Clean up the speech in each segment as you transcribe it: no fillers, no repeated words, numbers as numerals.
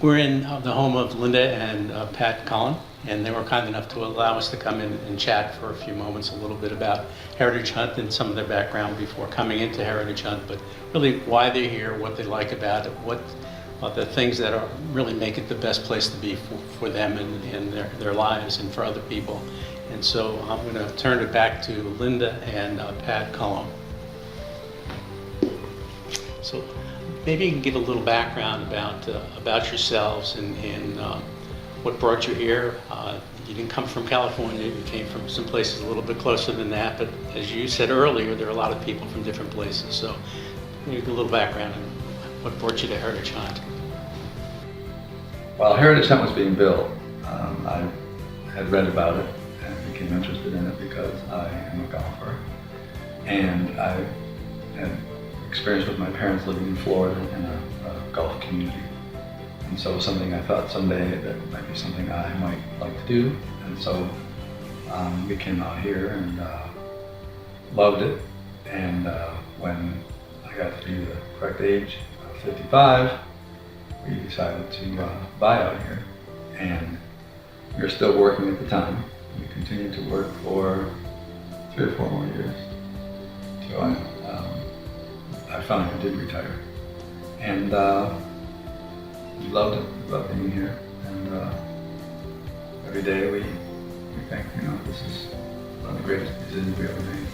We're in the home of Linda and Pat Collin, and they were kind enough to allow us to come in and chat for a few moments a little bit about Heritage Hunt and some of their background before coming into Heritage Hunt, but really why they're here, what they like about it, what the things that are really make it the best place to be for them and their lives and for other people. And so I'm going to turn it back to Linda and Pat Collin. So maybe you can give a little background about yourselves and what brought you here. You didn't come from California, you came from some places a little bit closer than that, but as you said earlier, there are a lot of people from different places. So maybe a little background on what brought you to Heritage Hunt. While Heritage Hunt was being built, I had read about it and became interested in it because I am a golfer. And I had experience with my parents living in Florida in a golf community. And so something I thought someday that might be something I might like to do. And so we came out here and loved it. And when I got to be the correct age, 55, we decided to buy out here. And we were still working at the time. We continued to work for 3 or 4 more years. So I finally did retire. And we loved it. We loved being here. And every day we think, this is one of the greatest decisions we ever made.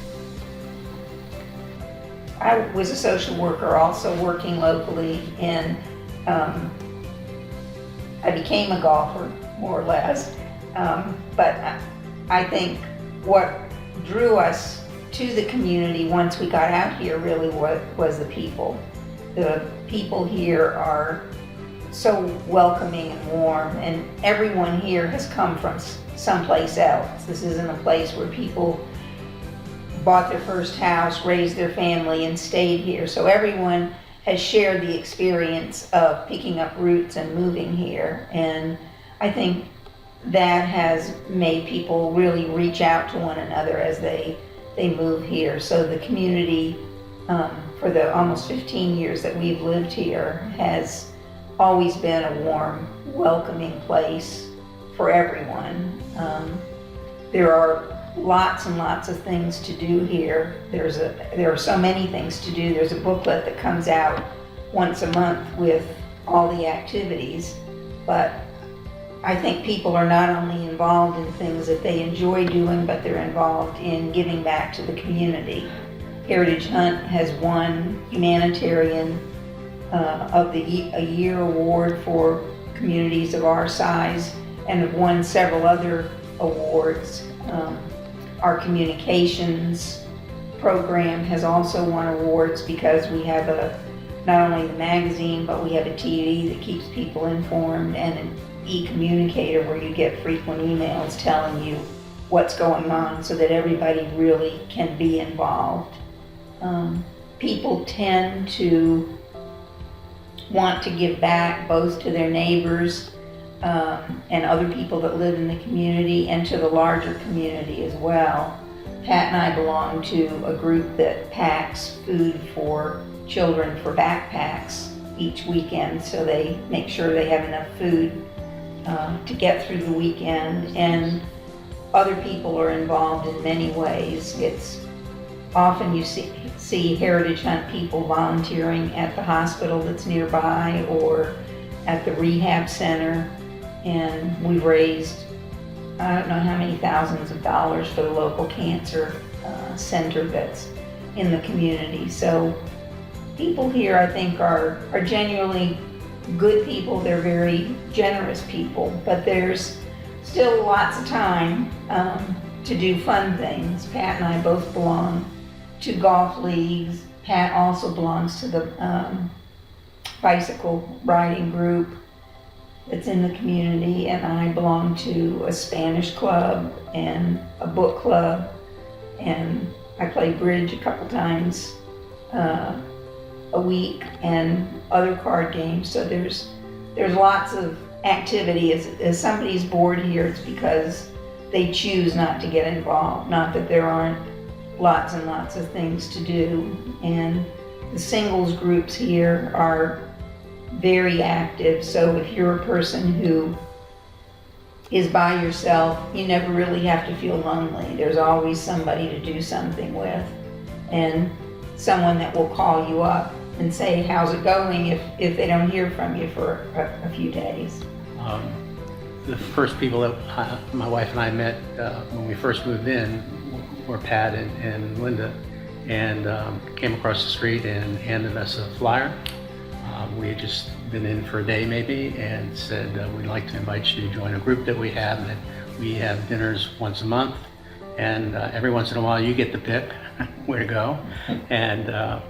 I was a social worker also working locally, and I became a golfer, more or less. But I think what drew us to the community once we got out here really was the people. The people here are so welcoming and warm, and everyone here has come from someplace else. This isn't a place where people bought their first house, raised their family, and stayed here. So everyone has shared the experience of picking up roots and moving here. And I think that has made people really reach out to one another as they move here. So the community, for the almost 15 years that we've lived here, has always been a warm, welcoming place for everyone. There are lots and lots of things to do here. There are so many things to do. There's a booklet that comes out once a month with all the activities, but I think people are not only involved in things that they enjoy doing, but they're involved in giving back to the community. Heritage Hunt has won Humanitarian of the Year award for communities of our size, and have won several other awards. Our communications program has also won awards because we have not only the magazine, but we have a TV that keeps people informed, and an e-communicator where you get frequent emails telling you what's going on so that everybody really can be involved. People tend to want to give back both to their neighbors and other people that live in the community, and to the larger community as well. Pat and I belong to a group that packs food for children for backpacks each weekend, so they make sure they have enough food to get through the weekend. And other people are involved in many ways. It's often you see Heritage Hunt people volunteering at the hospital that's nearby or at the rehab center. And we've raised, I don't know how many thousands of dollars for the local cancer center that's in the community. So people here, I think, are genuinely good people. They're very generous people, but there's still lots of time to do fun things. Pat and I both belong to golf leagues. Pat also belongs to the bicycle riding group that's in the community, and I belong to a Spanish club and a book club, and I play bridge a couple times a week and other card games. So there's lots of activity. As somebody's bored here, it's because they choose not to get involved, not that there aren't lots and lots of things to do. And the singles groups here are very active. So if you're a person who is by yourself, you never really have to feel lonely. There's always somebody to do something with, and someone that will call you up and say, how's it going, if they don't hear from you for a few days. The first people that my wife and I met when we first moved in were Pat and Linda, and came across the street and handed us a flyer. We had just been in for a day maybe, and said we'd like to invite you to join a group that we have, and that we have dinners once a month, and every once in a while you get to pick where to go, and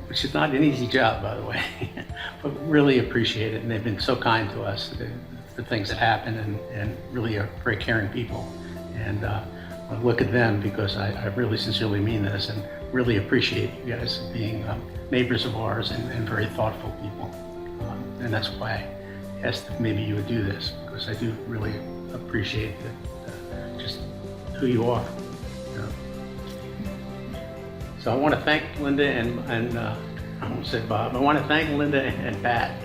which is not an easy job, by the way, but really appreciate it. And they've been so kind to us, the things that happen, and really are very caring people. And I look at them because I really sincerely mean this, and really appreciate you guys being neighbors of ours, and very thoughtful people. And that's why I asked if maybe you would do this, because I do really appreciate just who you are. You know. So I want to thank Linda and I almost said Bob. I want to thank Linda and Pat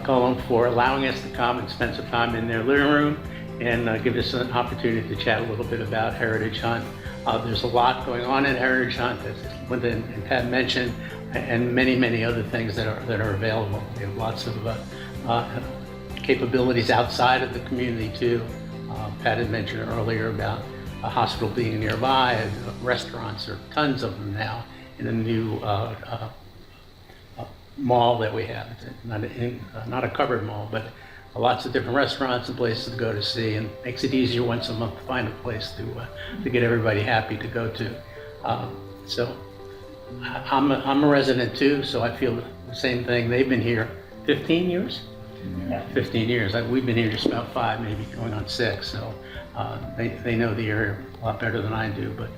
Cullen for allowing us to come and spend some time in their living room, and give us an opportunity to chat a little bit about Heritage Hunt. There's a lot going on in Heritage Hunt, as Linda and Pat mentioned, and many other things that are available. We have lots of capabilities outside of the community too. Pat had mentioned earlier about a hospital being nearby, and restaurants. There are tons of them now in the new mall that we have. It's not a covered mall, but lots of different restaurants and places to go to see, and makes it easier once a month to find a place to get everybody happy to go to. So I'm a resident too, so I feel the same thing. They've been here 15 years? 15 years. We've been here just about 5, maybe going on 6, so they know the area a lot better than I do. But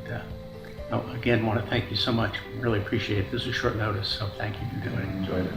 again, want to thank you so much. Really appreciate it. This is short notice, so thank you for doing it. Enjoyed it.